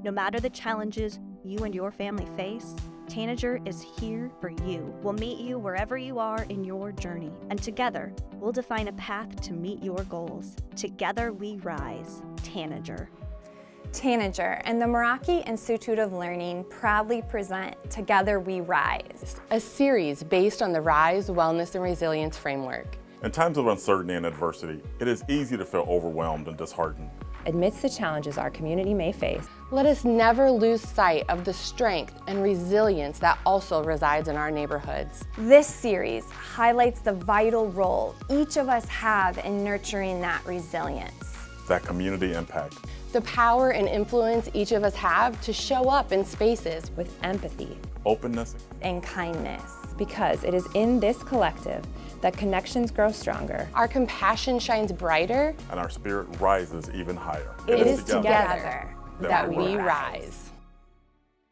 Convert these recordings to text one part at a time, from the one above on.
No matter the challenges you and your family face, Tanager is here for you. We'll meet you wherever you are in your journey, and together, we'll define a path to meet your goals. Together we rise. Tanager. Tanager and the Meraki Institute of Learning proudly present Together We Rise, a series based on the Rise, Wellness, and Resilience framework. In times of uncertainty and adversity, it is easy to feel overwhelmed and disheartened. Amidst the challenges our community may face, let us never lose sight of the strength and resilience that also resides in our neighborhoods. This series highlights the vital role each of us have in nurturing that resilience. That community impact. The power and influence each of us have to show up in spaces with empathy, openness, and kindness. Because it is in this collective that connections grow stronger, our compassion shines brighter, and our spirit rises even higher. It is together that we rise.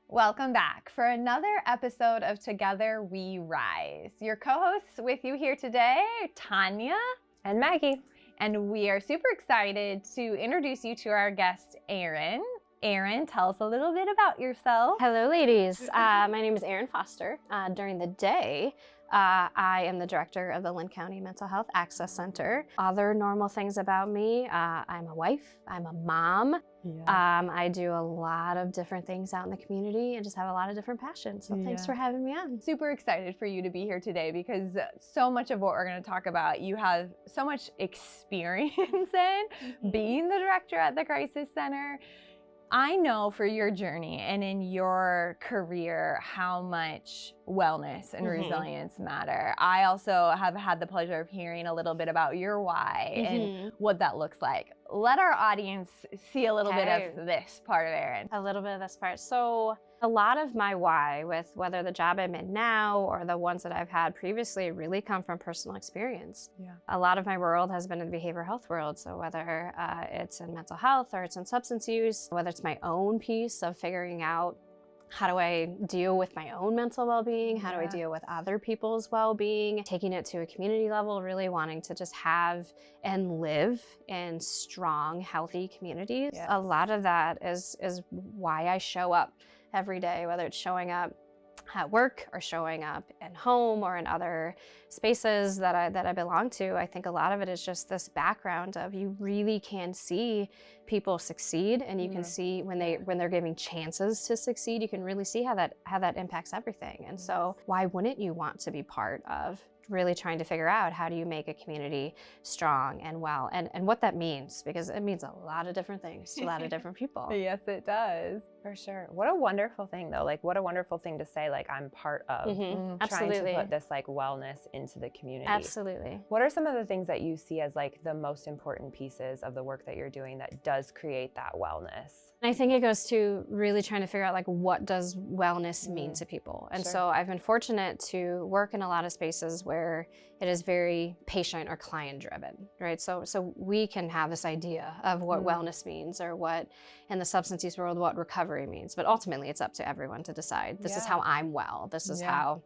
Welcome back for another episode of Together We Rise. Your co-hosts with you here today, Tanya and Maggie. And we are super excited to introduce you to our guest, Erin. Erin, tell us a little bit about yourself. Hello, ladies. My name is Erin Foster. During the day, I am the director of the Linn County Mental Health Access Center. Other normal things about me, I'm a wife, I'm a mom. Yes. I do a lot of different things out in the community and just have a lot of different passions. So thanks for having me on. Super excited for you to be here today because so much of what we're going to talk about, you have so much experience in being the director at the Crisis Center. I know for your journey and in your career how much wellness and resilience matter. I also have had the pleasure of hearing a little bit about your why and what that looks like. Let our audience see a little bit of this part of Erin. A little bit of this part. So a lot of my why with whether the job I'm in now or the ones that I've had previously really come from personal experience. A lot of my world has been in the behavioral health world. So whether it's in mental health or it's in substance use, whether it's my own piece of figuring out how do I deal with my own mental well-being? How do I deal with other people's well-being? Taking it to a community level, really wanting to just have and live in strong, healthy communities. Yes. A lot of that is why I show up every day, whether it's showing up at work or showing up in home or in other spaces that I belong to. I think a lot of it is just this background of you really can see people succeed, and you can see when they're giving chances to succeed, you can really see how that impacts everything. And so why wouldn't you want to be part of really trying to figure out how do you make a community strong and well, and what that means, because it means a lot of different things to a lot of different people. Yes, it does. For sure. What a wonderful thing though. Like what a wonderful thing to say, like I'm part of trying to put this like wellness into the community. Absolutely. What are some of the things that you see as like the most important pieces of the work that you're doing that does create that wellness? I think it goes to really trying to figure out like what does wellness mean to people. And so I've been fortunate to work in a lot of spaces where it is very patient or client driven, right? So we can have this idea of what wellness means or what in the substance use world, what recovery means. But ultimately it's up to everyone to decide, this is how I'm well, this is how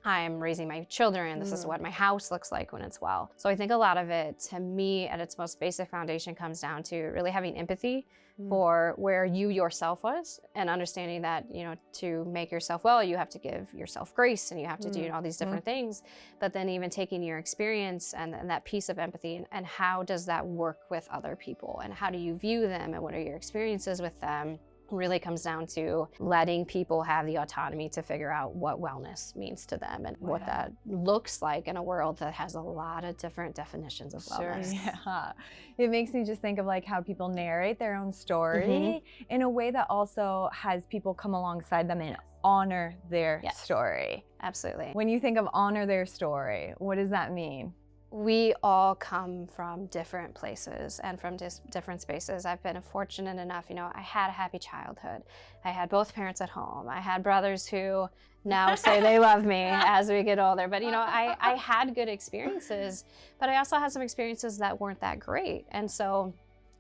I'm raising my children, this is what my house looks like when it's well. So I think a lot of it, to me, at its most basic foundation comes down to really having empathy for where you yourself was, and understanding that, you know, to make yourself well, you have to give yourself grace and you have to do all these different things. But then even taking your experience and that piece of empathy and how does that work with other people, and how do you view them, and what are your experiences with them, really comes down to letting people have the autonomy to figure out what wellness means to them and what that looks like in a world that has a lot of different definitions of wellness. Yeah, it makes me just think of like how people narrate their own story in a way that also has people come alongside them and honor their story. Absolutely. When you think of honor their story, what does that mean? We all come from different places and from different spaces. I've been fortunate enough, you know, I had a happy childhood. I had both parents at home. I had brothers who now say they love me as we get older. But, you know, I had good experiences, but I also had some experiences that weren't that great. And so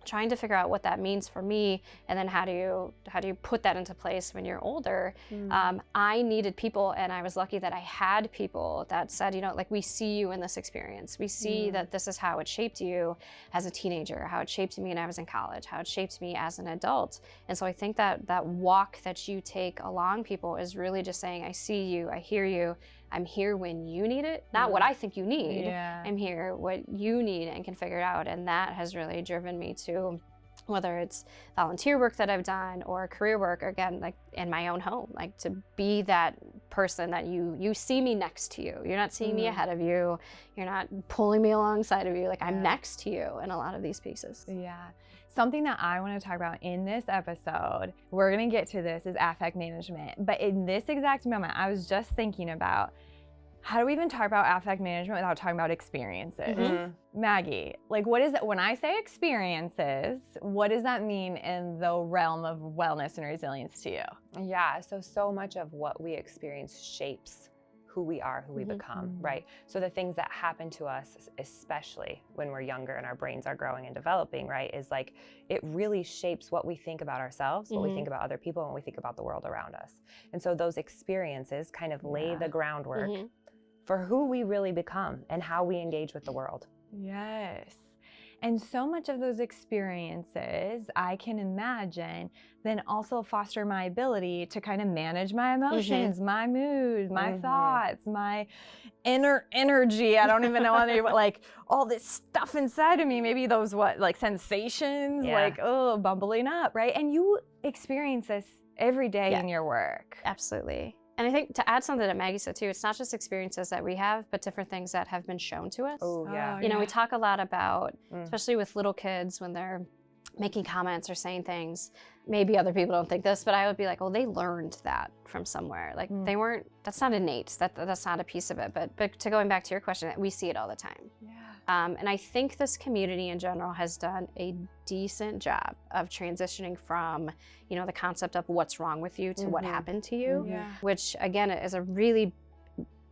trying to figure out what that means for me, and then how do you put that into place when you're older. I needed people, and I was lucky that I had people that said, you know, like, we see you in this experience. We see that this is how it shaped you as a teenager, how it shaped me when I was in college, how it shaped me as an adult. And so I think that that walk that you take along people is really just saying, I see you, I hear you, I'm here when you need it, not what I think you need. I'm here what you need and can figure it out. And that has really driven me to, whether it's volunteer work that I've done or career work, or again, like in my own home, like to be that person that you see me next to you. You're not seeing me ahead of you. You're not pulling me alongside of you. Like, I'm next to you in a lot of these pieces. Yeah. Something that I want to talk about in this episode, we're going to get to this, is affect management. But in this exact moment, I was just thinking about, how do we even talk about affect management without talking about experiences? Maggie, like, what is it, when I say experiences, what does that mean in the realm of wellness and resilience to you? Yeah, so much of what we experience shapes who we are, who we become, right? So the things that happen to us, especially when we're younger and our brains are growing and developing, right, is like, it really shapes what we think about ourselves, what we think about other people, and what we think about the world around us. And so those experiences kind of lay the groundwork for who we really become and how we engage with the world. Yes. And so much of those experiences, I can imagine, then also foster my ability to kind of manage my emotions, my mood, my thoughts, my inner energy. I don't even know how like, all this stuff inside of me, maybe those sensations, like, oh, bubbling up, right? And you experience this every day in your work. Absolutely. And I think, to add something that Maggie said too, it's not just experiences that we have, but different things that have been shown to us. You know, we talk a lot about, especially with little kids, when they're making comments or saying things, maybe other people don't think this, but I would be like, oh, they learned that from somewhere. Like, they weren't, that's not innate, that's not a piece of it. But to going back to your question, we see it all the time. And I think this community in general has done a decent job of transitioning from, you know, the concept of what's wrong with you to what happened to you, which again is a really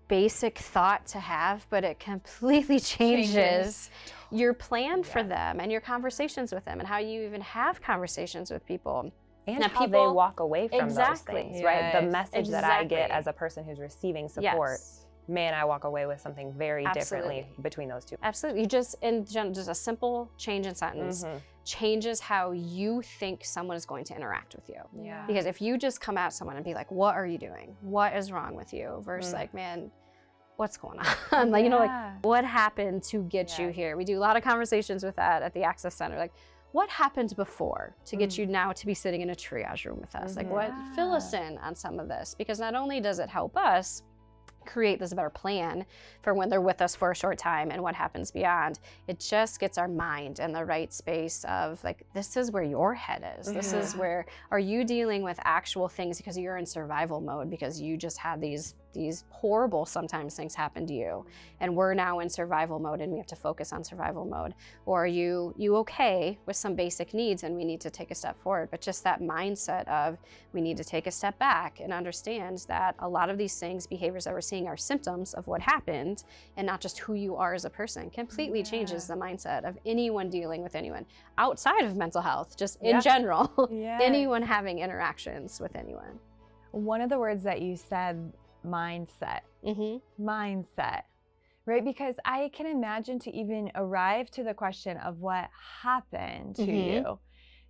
basic thought to have, but it completely changes your plan for them and your conversations with them and how you even have conversations with people. And now how they walk away from those things, right? The message that I get as a person who's receiving support, man, I walk away with something very differently between those two. Absolutely. You just, in general, just a simple change in sentence changes how you think someone is going to interact with you. Because if you just come at someone and be like, what are you doing? What is wrong with you? Versus like, man, what's going on? Like, you know, like, what happened to get you here? We do a lot of conversations with that at the Access Center. Like, what happened before to get you now to be sitting in a triage room with us? Like, what, fill us in on some of this, because not only does it help us create this better plan for when they're with us for a short time and what happens beyond, it just gets our mind in the right space of like, this is where your head is. This is where, are you dealing with actual things because you're in survival mode because you just had these horrible sometimes things happen to you, and we're now in survival mode and we have to focus on survival mode? Or are you okay with some basic needs and we need to take a step forward? But just that mindset of, we need to take a step back and understand that a lot of these things, behaviors that we're seeing, are symptoms of what happened and not just who you are as a person, completely changes the mindset of anyone dealing with anyone outside of mental health, just in general, anyone having interactions with anyone. One of the words that you said, mindset. Mindset, right? Because I can imagine, to even arrive to the question of what happened to you,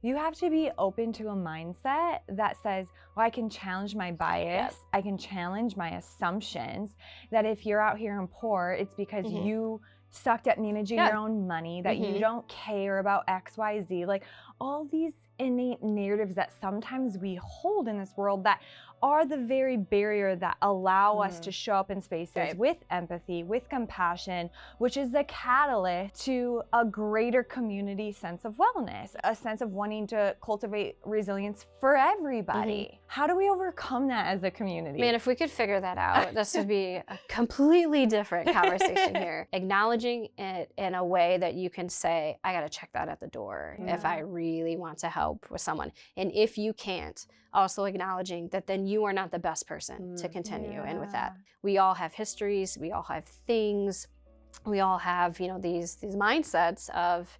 you have to be open to a mindset that says, well, I can challenge my bias, I can challenge my assumptions, that if you're out here and poor, it's because you sucked at managing your own money, that you don't care about XYZ, like all these innate narratives that sometimes we hold in this world that are the very barrier that allow us to show up in spaces with empathy, with compassion, which is the catalyst to a greater community sense of wellness, a sense of wanting to cultivate resilience for everybody. How do we overcome that as a community? Man, if we could figure that out, this would be a completely different conversation here. Acknowledging it in a way that you can say, I gotta check that at the door if I really want to help with someone. And if you can't, also acknowledging that then you are not the best person to continue in with that. We all have histories, we all have things, we all have, you know, these mindsets of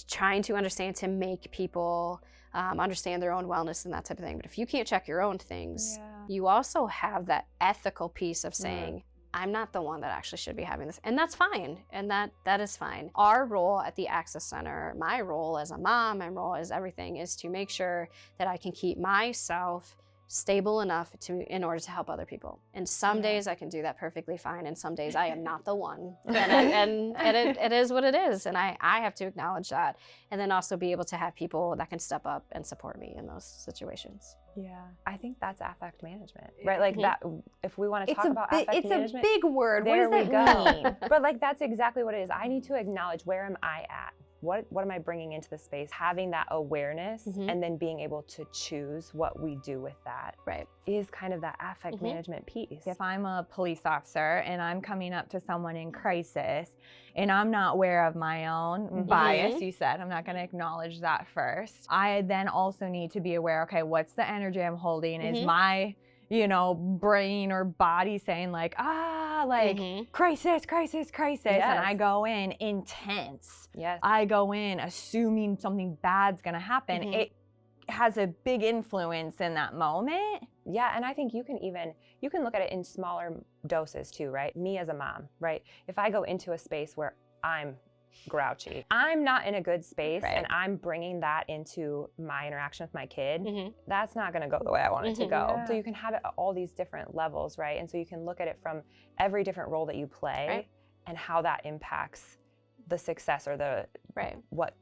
trying to understand to make people understand their own wellness and that type of thing. But if you can't check your own things, you also have that ethical piece of saying, I'm not the one that actually should be having this. And that's fine. And that is fine. Our role at the Access Center, my role as a mom, my role as everything, is to make sure that I can keep myself stable enough in order to help other people. And some days I can do that perfectly fine, and some days I am not the one. And it is what it is. And I have to acknowledge that. And then also be able to have people that can step up and support me in those situations. Yeah, I think that's affect management, right? Like that, if we want to talk about affect management. It's a big word. There what we does that go. mean? But like, that's exactly what it is. I need to acknowledge, where am I at? What am I bringing into the space? Having that awareness and then being able to choose what we do with that is kind of that affect management piece. If I'm a police officer and I'm coming up to someone in crisis and I'm not aware of my own bias, you said, I'm not going to acknowledge that first. I then also need to be aware, okay, what's the energy I'm holding? Is my brain or body saying like, crisis, crisis, crisis. And I go in intense. Yes. I go in assuming something bad's gonna happen. It has a big influence in that moment. Yeah, and I think you can look at it in smaller doses too, right? Me as a mom, right? If I go into a space where I'm grouchy, I'm not in a good space, and I'm bringing that into my interaction with my kid, that's not going to go the way I want it to go. So you can have it at all these different levels, right? And so you can look at it from every different role that you play and how that impacts the success or the what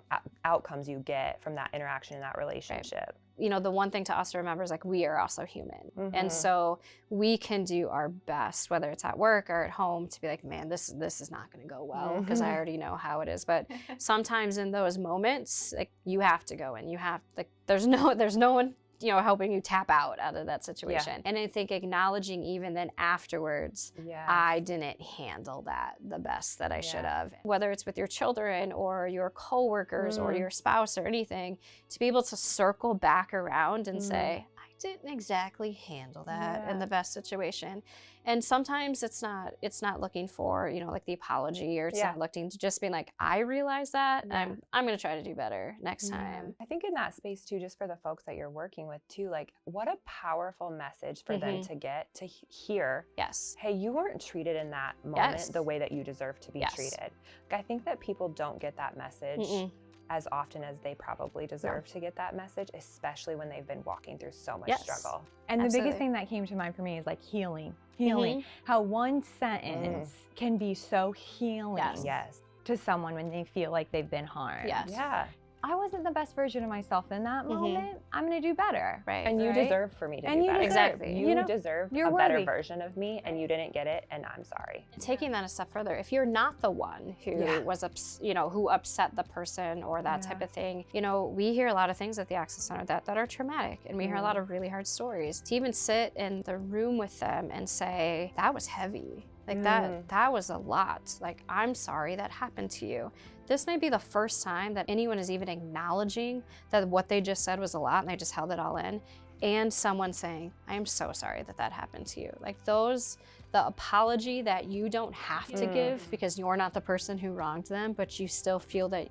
outcomes you get from that interaction in that relationship. The one thing to also remember is like, we are also human. And so we can do our best, whether it's at work or at home, to be like, man, this is not going to go well because I already know how it is. But sometimes in those moments, like, you have to go in. You have, like, there's no one helping you tap out of that situation. And I think acknowledging even then afterwards, I didn't handle that the best that I should have. Whether it's with your children or your coworkers or your spouse or anything, to be able to circle back around and say, I didn't exactly handle that in the best situation. And sometimes it's not looking for, like the apology, or it's not looking to just being like, I realize that, and I'm going to try to do better next time. I think in that space too, just for the folks that you're working with too, like, what a powerful message for them to get to hear. Yes. Hey, you weren't treated in that moment the way that you deserve to be treated. Like, I think that people don't get that message as often as they probably deserve to get that message, especially when they've been walking through so much struggle. And the biggest thing that came to mind for me is like healing. How one sentence can be so healing to someone when they feel like they've been harmed. Yeah. I wasn't the best version of myself in that moment. I'm going to do better. And you deserve for me to do better. Exactly. You deserve a better version of me, and you didn't get it, and I'm sorry. Taking that a step further, if you're not the one who was, who upset the person or that type of thing, we hear a lot of things at the Access Center that are traumatic, and we hear a lot of really hard stories. To even sit in the room with them and say, that was heavy. Like that was a lot. Like, I'm sorry that happened to you. This may be the first time that anyone is even acknowledging that what they just said was a lot and they just held it all in. And someone saying, I am so sorry that happened to you. Like, the apology that you don't have to give because you're not the person who wronged them, but you still feel that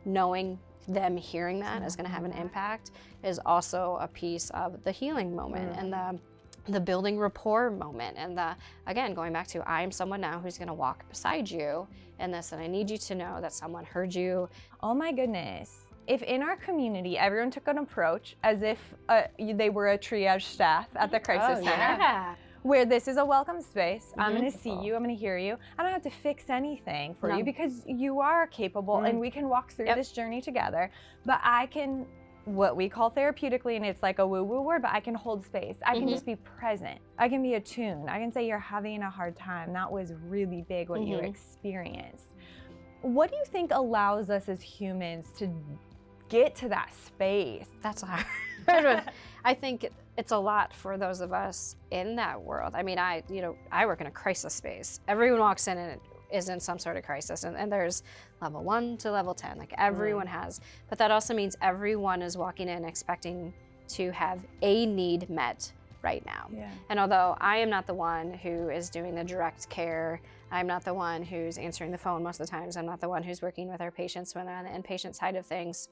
knowing them hearing that is going to have an impact, is also a piece of the healing moment and the building rapport moment, and again, going back to, I am someone now who's going to walk beside you in this, and I need you to know that someone heard you. Oh my goodness. If in our community, everyone took an approach as if they were a triage staff at the crisis center, where this is a welcome space, I'm going to see you, I'm going to hear you. I don't have to fix anything for you because you are capable and we can walk through this journey together, but I can, what we call therapeutically, and it's like a woo-woo word, but I can hold space. I can just be present. I can be attuned. I can say, you're having a hard time. That was really big what you experienced. What do you think allows us as humans to get to that space? That's hard. I think it's a lot for those of us in that world. I mean, I work in a crisis space. Everyone walks in and it is in some sort of crisis, and there's level 1 to level 10, like everyone has. But that also means everyone is walking in expecting to have a need met right now. Yeah. And although I am not the one who is doing the direct care, I'm not the one who's answering the phone most of the times, I'm not the one who's working with our patients when they're on the inpatient side of things,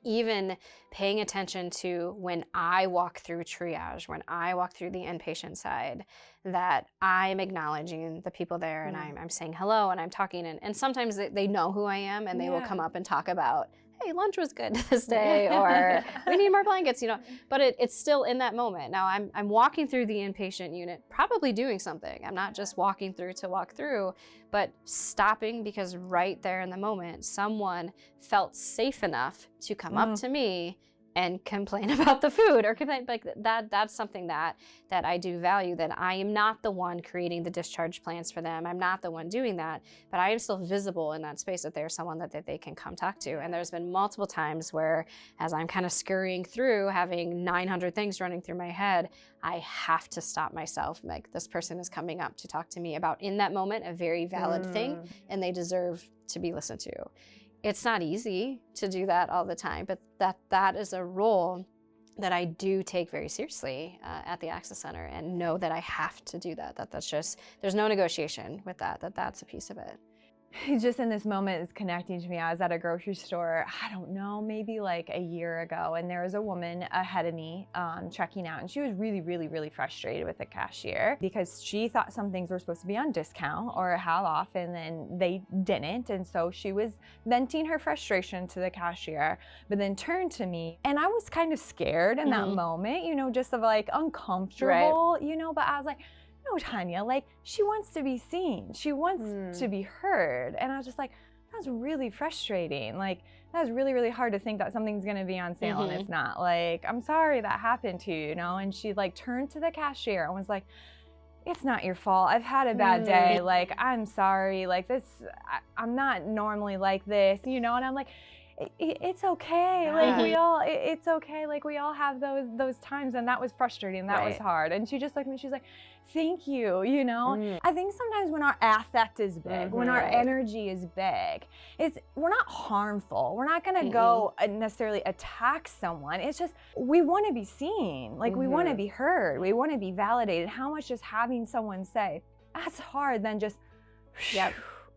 even paying attention to when I walk through triage, when I walk through the inpatient side, that I'm acknowledging the people there and I'm saying hello and I'm talking. And sometimes they know who I am and they will come up and talk about, hey, lunch was good this day, or we need more blankets, you know. But it's still in that moment. Now I'm walking through the inpatient unit, probably doing something. I'm not just walking through to walk through, but stopping because right there in the moment, someone felt safe enough to come up to me and complain about the food or complain like that. That's something that I do value, that I am not the one creating the discharge plans for them. I'm not the one doing that, but I am still visible in that space, that there's someone that they can come talk to. And there's been multiple times where, as I'm kind of scurrying through, having 900 things running through my head, I have to stop myself. Like, this person is coming up to talk to me about, in that moment, a very valid thing, and they deserve to be listened to. It's not easy to do that all the time, but that is a role that I do take very seriously at the Access Center, and know that I have to do that. That's just, there's no negotiation with that's a piece of it. Just in this moment is connecting to me. I was at a grocery store, I don't know, maybe like a year ago, and there was a woman ahead of me checking out, and she was really, really, really frustrated with the cashier because she thought some things were supposed to be on discount or half off, and then they didn't. And so she was venting her frustration to the cashier, but then turned to me, and I was kind of scared in that moment, you know, just of like uncomfortable, you know, but I was like, no, Tanya, like, she wants to be seen. She wants to be heard. And I was just like, that's really frustrating. Like, that's really, really hard to think that something's gonna be on sale and it's not. Like, I'm sorry that happened to you, you know? And she like turned to the cashier and was like, it's not your fault. I've had a bad day. Like, I'm sorry. Like, I'm not normally like this, you know? And I'm like, it's okay. Like, it's okay. Like, we all have those times, and that was frustrating. That was hard. And she just looked at me, she's like, thank you, you know? I think sometimes when our affect is big, when our energy is big, we're not harmful. We're not gonna go necessarily attack someone. It's just, we wanna be seen. Like, we wanna be heard. We wanna be validated. How much just having someone say, that's hard, then just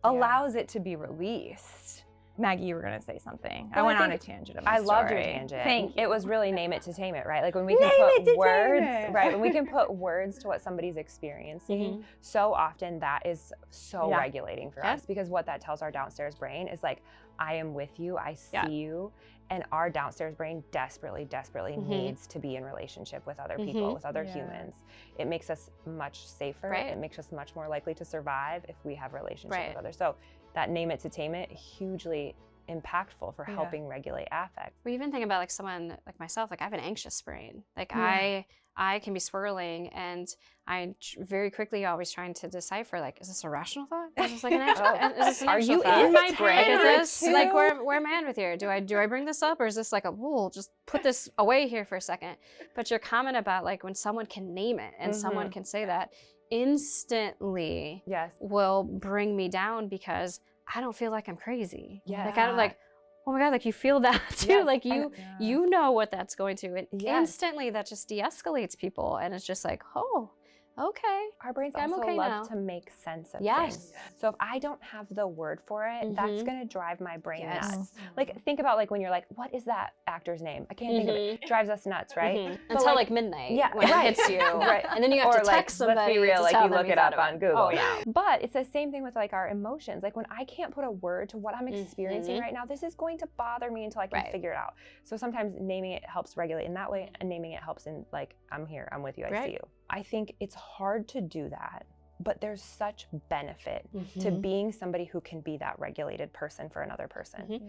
allows it to be released. Maggie, you were going to say something. Well, I went on a tangent of my story. Loved your tangent. Thank you. It was really name it to tame it, right? Like, when we can put words, right? When we can put words to what somebody's experiencing, so often that is so regulating for us, because what that tells our downstairs brain is like, I am with you, I see you. And our downstairs brain desperately, desperately needs to be in relationship with other people, with other humans. It makes us much safer. It makes us much more likely to survive if we have relationship with others. So that name it to tame it, hugely impactful for helping regulate affect. We even think about like someone like myself, like I have an anxious brain. Like I can be swirling, and I very quickly always trying to decipher, like, is this a rational thought? Is this like an anxious, is this an Are anxious you thought? in my brain? Is this like, where am I at with here? Do I bring this up, or is this like a, whoa, just put this away here for a second? But your comment about like when someone can name it and someone can say that, instantly will bring me down, because I don't feel like I'm crazy. Like, I don't, like, oh my God, like, you feel that too. Like, you know what that's going to, and instantly that just de-escalates people, and it's just like, oh, okay. Our brains I'm also okay love now. to make sense of things. So if I don't have the word for it, that's gonna drive my brain nuts. Like, think about like when you're like, what is that actor's name? I can't think of it. Drives us nuts, right? Until like midnight, when it hits you, and then you have or to like, text somebody. Let's be real, to like, tell you them look it thought up on Google. Oh yeah. But it's the same thing with like our emotions. Like, when I can't put a word to what I'm experiencing right now, this is going to bother me until I can figure it out. So sometimes naming it helps regulate in that way, and naming it helps in like, I'm here, I'm with you, I see you. I think it's hard to do that, but there's such benefit to being somebody who can be that regulated person for another person.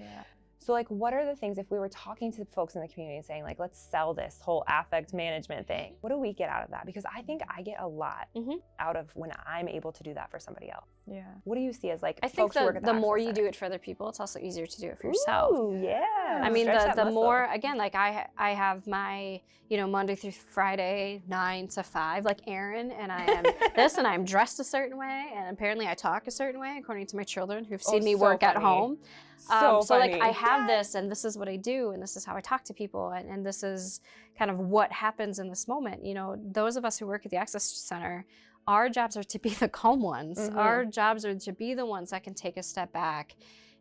So like, what are the things, if we were talking to folks in the community and saying like, let's sell this whole affect management thing, what do we get out of that? Because I think I get a lot out of when I'm able to do that for somebody else. What do you see as like, I think folks who work at the the more Access you Center? do it for other people, it's also easier to do it for yourself. Ooh, yeah. I mean, Stretch that the muscle. more, again, like I have my, you know, Monday through Friday, 9 to 5, like Erin, and I am this, and I'm dressed a certain way, and apparently I talk a certain way, according to my children who've seen me so work at funny. home. So like funny. I have this, and this is what I do, and this is how I talk to people, and this is kind of what happens in this moment. You know, those of us who work at the Access Center, our jobs are to be the calm ones. Our jobs are to be the ones that can take a step back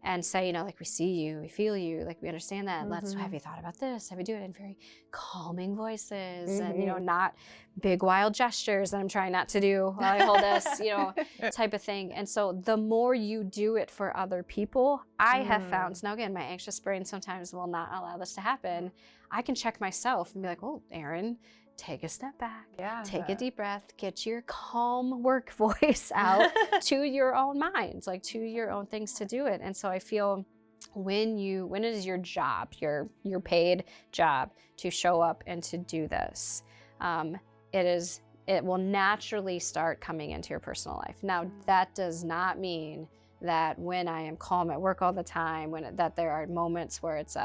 and say, you know, like, we see you, we feel you, like, we understand that. Let's, have you thought about this? Have you do it in very calming voices and, you know, not big wild gestures that I'm trying not to do while I hold this, you know, type of thing. And so the more you do it for other people, I have found, now again, my anxious brain sometimes will not allow this to happen. I can check myself and be like, oh, Erin, take a step back, take a deep breath, get your calm work voice out to your own mind, like to your own things to do it. And so I feel when it is your job, your paid job to show up and to do this, it will naturally start coming into your personal life. Now, that does not mean that when I am calm at work all the time, that there are moments where it's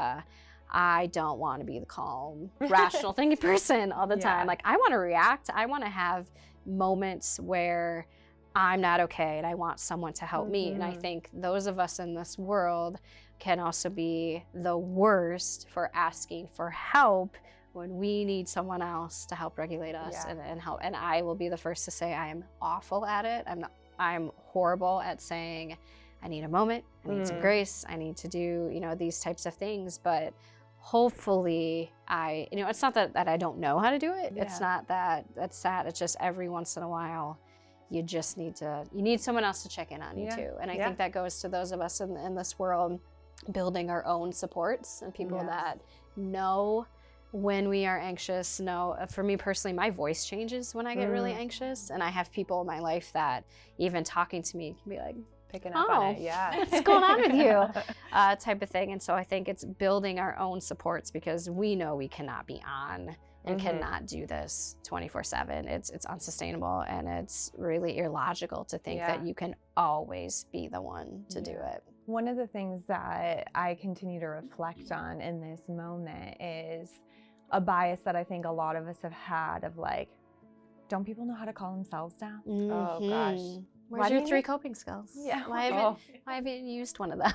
I don't want to be the calm, rational thinking person all the time. Like, I want to react. I want to have moments where I'm not okay and I want someone to help me. And I think those of us in this world can also be the worst for asking for help when we need someone else to help regulate us and help. And I will be the first to say I am awful at it. I'm horrible at saying, I need a moment, I need some grace, I need to do, you know, these types of things. But hopefully it's not that I don't know how to do it. It's not that that's sad. It's just every once in a while, you just need someone else to check in on you too. And I think that goes to those of us in this world building our own supports and people that know when we are anxious. For me personally, my voice changes when I get really anxious. And I have people in my life that even talking to me can be like, picking up on it, what's going on with you, type of thing. And so I think it's building our own supports because we know we cannot be on and cannot do this 24/7. It's unsustainable and it's really illogical to think that you can always be the one to do it. One of the things that I continue to reflect on in this moment is a bias that I think a lot of us have had of like, don't people know how to calm themselves down? Oh gosh. Where's your 3 coping skills? Yeah. Why haven't you used one of them?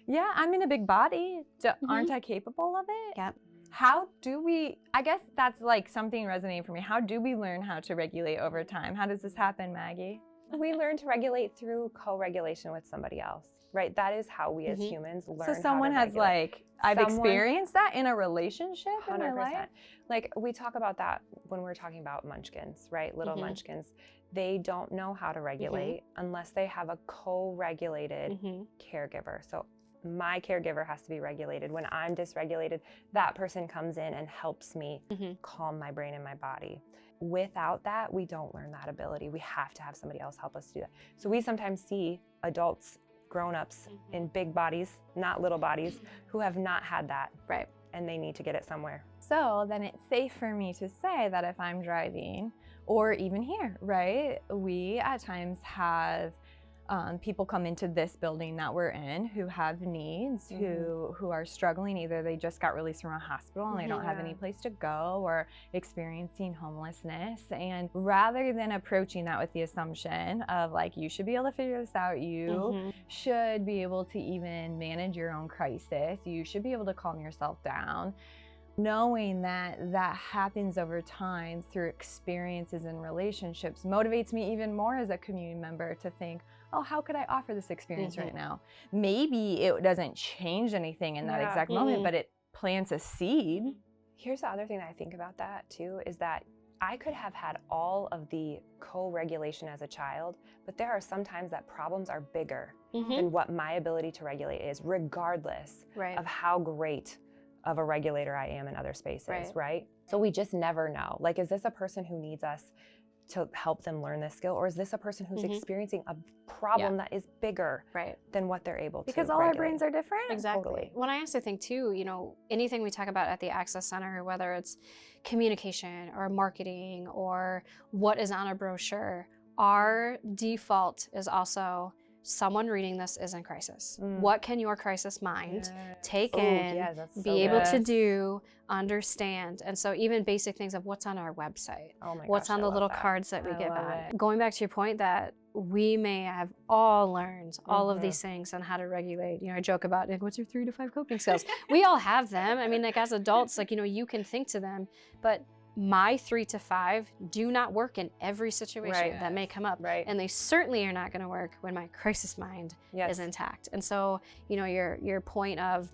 Yeah, I'm in a big body. Aren't I capable of it? Yep. How do we, I guess that's like something resonating for me. How do we learn how to regulate over time? How does this happen, Maggie? We learn to regulate through co-regulation with somebody else, right? That is how we as humans learn So someone how to has regulate. I've experienced that in a relationship 100%. in my life. Like we talk about that when we're talking about munchkins, right? Little munchkins. They don't know how to regulate unless they have a co-regulated caregiver. So my caregiver has to be regulated. When I'm dysregulated, that person comes in and helps me calm my brain and my body. Without that, we don't learn that ability. We have to have somebody else help us do that. So we sometimes see adults, grown-ups in big bodies, not little bodies, who have not had that. Right. And they need to get it somewhere. So then it's safe for me to say that if I'm driving, or even here, right? We at times have people come into this building that we're in who have needs, who are struggling. Either they just got released from a hospital and they don't have any place to go, or experiencing homelessness. And rather than approaching that with the assumption of like, you should be able to figure this out, you should be able to even manage your own crisis, you should be able to calm yourself down. Knowing that that happens over time through experiences and relationships motivates me even more as a community member to think, oh, how could I offer this experience right now? Maybe it doesn't change anything in that exact moment, but it plants a seed. Here's the other thing that I think about that too, is that I could have had all of the co-regulation as a child, but there are some times that problems are bigger than what my ability to regulate is, regardless of how great of a regulator I am in other spaces, right? So we just never know. Like, is this a person who needs us to help them learn this skill, or is this a person who's experiencing a problem that is bigger than what they're able to Because all regulate. our brains are different. Exactly. Totally. Well, I also think too, you know, anything we talk about at the Access Center, whether it's communication or marketing or what is on a brochure, our default is also someone reading this is in crisis. What can your crisis mind take Oh, in, yeah, that's so be able to good. do, understand? And so even basic things of what's on our website, Oh my what's gosh, on I the love little that. cards that we I give love on. it. Going back to your point that we may have all learned all of these things on how to regulate. You know, I joke about, like, what's your 3 to 5 coping skills? We all have them. I mean, like, as adults, like, you know, you can think to them, but my 3 to 5 do not work in every situation that may come up. Right. And they certainly are not going to work when my crisis mind is intact. And so, you know, your point of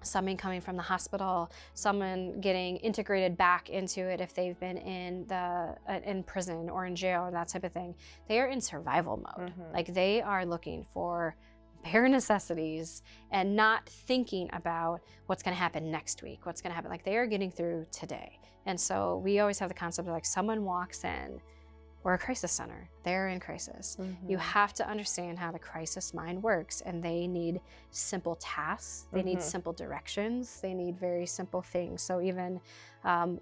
someone coming from the hospital, someone getting integrated back into it if they've been in prison or in jail or that type of thing, they are in survival mode. Like, they are looking for bare necessities and not thinking about what's going to happen next week, what's going to happen. Like, they are getting through today. And so we always have the concept of, like, someone walks in, we're a crisis center, they're in crisis. You have to understand how the crisis mind works, and they need simple tasks, they need simple directions, they need very simple things. So even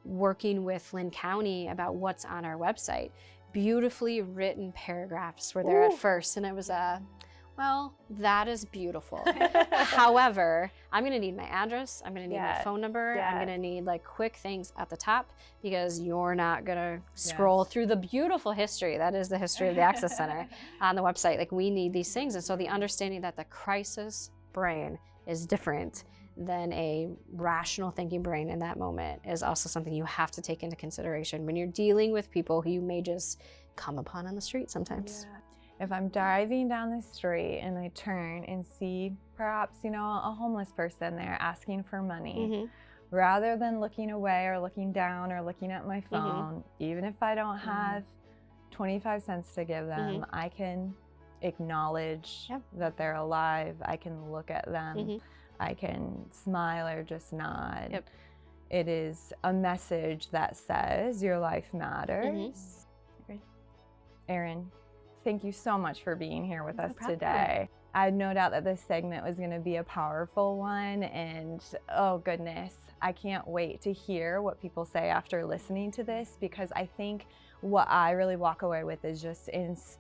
working with Lynn County about what's on our website, beautifully written paragraphs were there at first, and it was well, that is beautiful. However, I'm gonna need my address, I'm gonna need my phone number, I'm gonna need, like, quick things at the top, because you're not gonna scroll through the beautiful history that is the history of the Access Center on the website. Like, we need these things. And so the understanding that the crisis brain is different than a rational thinking brain in that moment is also something you have to take into consideration when you're dealing with people who you may just come upon on the street sometimes. If I'm driving down the street and I turn and see perhaps, you know, a homeless person there asking for money, rather than looking away or looking down or looking at my phone, even if I don't have 25 cents to give them, I can acknowledge that they're alive. I can look at them. I can smile or just nod. It is a message that says your life matters. Erin, thank you so much for being here with us today. I had no doubt that this segment was going to be a powerful one, and oh goodness, I can't wait to hear what people say after listening to this, because I think what I really walk away with is just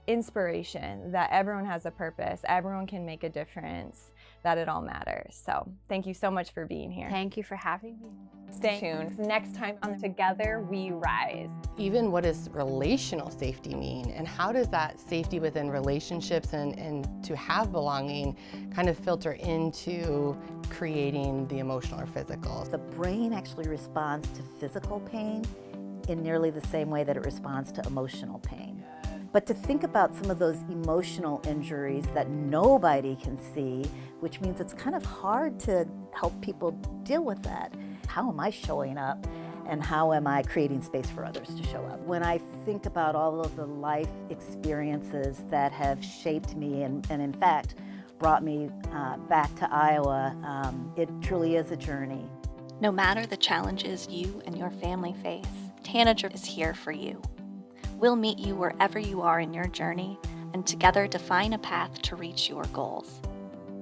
inspiration that everyone has a purpose, everyone can make a difference, that it all matters. So thank you so much for being here. Thank you for having me. Stay tuned. Next time on Together We Rise. Even what does relational safety mean, and how does that safety within relationships and to have belonging kind of filter into creating the emotional or physical? The brain actually responds to physical pain in nearly the same way that it responds to emotional pain. But to think about some of those emotional injuries that nobody can see, which means it's kind of hard to help people deal with that. How am I showing up, and how am I creating space for others to show up? When I think about all of the life experiences that have shaped me and in fact brought me back to Iowa, it truly is a journey. No matter the challenges you and your family face, Tanager is here for you. We'll meet you wherever you are in your journey, and together define a path to reach your goals.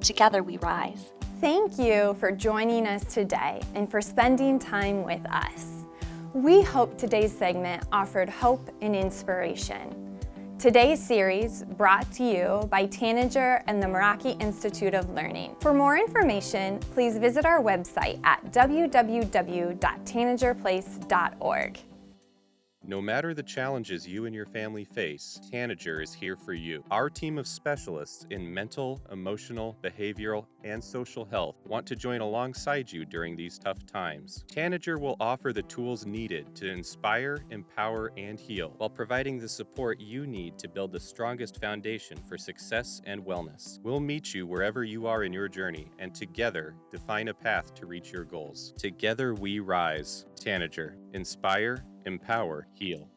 Together we rise. Thank you for joining us today and for spending time with us. We hope today's segment offered hope and inspiration. Today's series brought to you by Tanager and the Meraki Institute of Learning. For more information, please visit our website at www.tanagerplace.org. No matter the challenges you and your family face, Tanager is here for you. Our team of specialists in mental, emotional, behavioral, and social health want to join alongside you during these tough times. Tanager will offer the tools needed to inspire, empower, and heal, while providing the support you need to build the strongest foundation for success and wellness. We'll meet you wherever you are in your journey, and together define a path to reach your goals. Together we rise. Tanager. Inspire, empower, heal.